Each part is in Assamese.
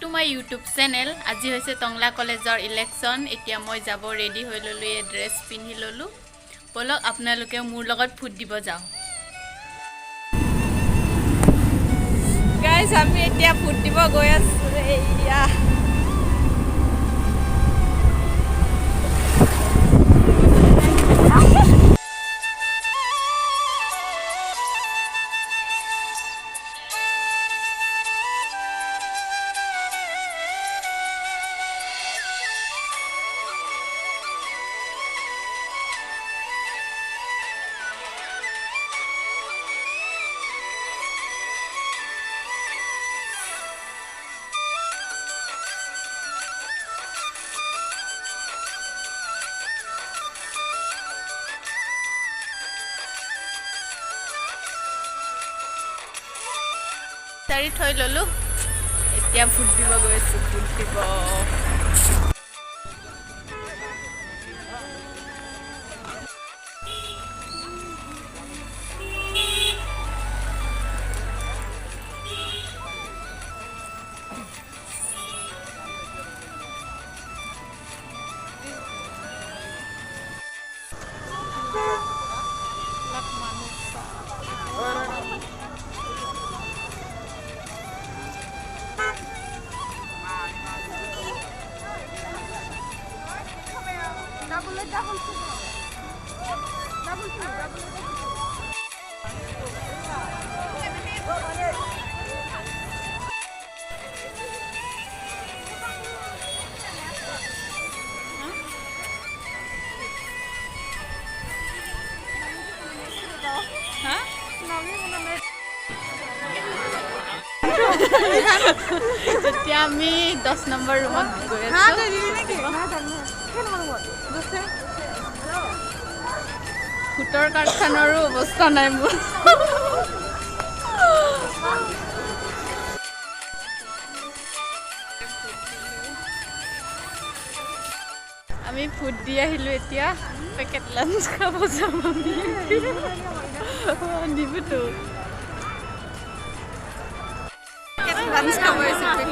to my YouTube channel. আজি হৈছে টংলা কলেজৰ ইলেকশন এতিয়া মই যাব ৰেডি হৈ ললো এই ড্ৰেছ পিন্ধি ললো বলক আপোনালোকে মোৰ লগত ফুট দিব যাও গাইস আমি এতিয়া ফুট দিব গৈ আছো এইয়া Tari thoi lolu etia food dibo goisu food dibo এতিয়া আমি 10 নম্বৰ ৰুমত গৈ আছো ফুটৰ কাৰখানাৰো অৱস্থা নাই মোৰ আমি ফুট দি আহিলো এতিয়া পেকেট লাঞ্চ খাব যাম আমি দিবতো lunch cover is a bit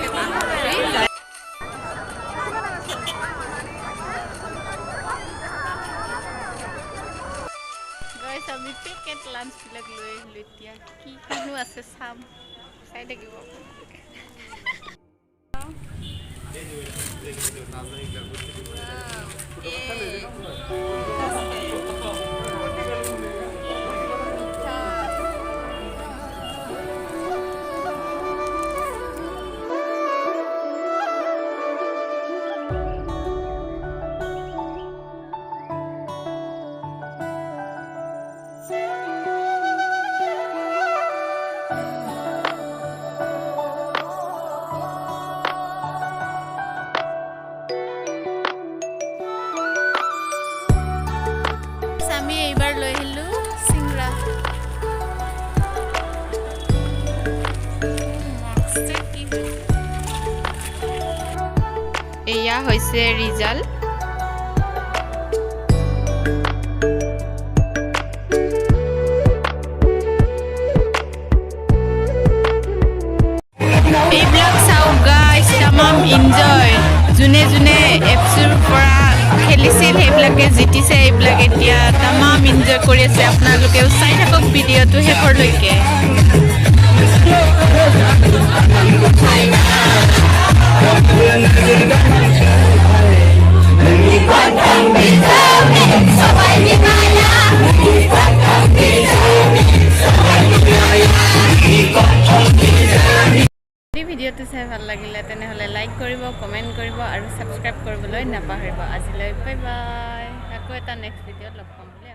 guys আমি পেকেট লাঞ্চ বিলাক লৈ আহিলো এতিয়া কি কিনো আছে সাম চাই দেখিব এয়া হৈছে ৰিজাল্ট এইবিলাক চাও গাইস तमाम এনজয় জুনে জুনে এপছৰ পৰা খেলিছিল সেইবিলাকে জিতিছে এইবিলাক এতিয়া तमाम এনজয় কৰি আছে আপোনালোকেও চাই থাকক ভিডিঅটো শেষৰলৈকে ভিডিঅটো চাই ভাল লাগিলে তেনেহলে লাইক কৰিব কমেন্ট কৰিব আৰু সাবস্ক্ৰাইব কৰিবলৈ নাপাহৰিব আজিলৈ বাই বাই আকৌ এটা নেক্সট ভিডিঅত লগ পাম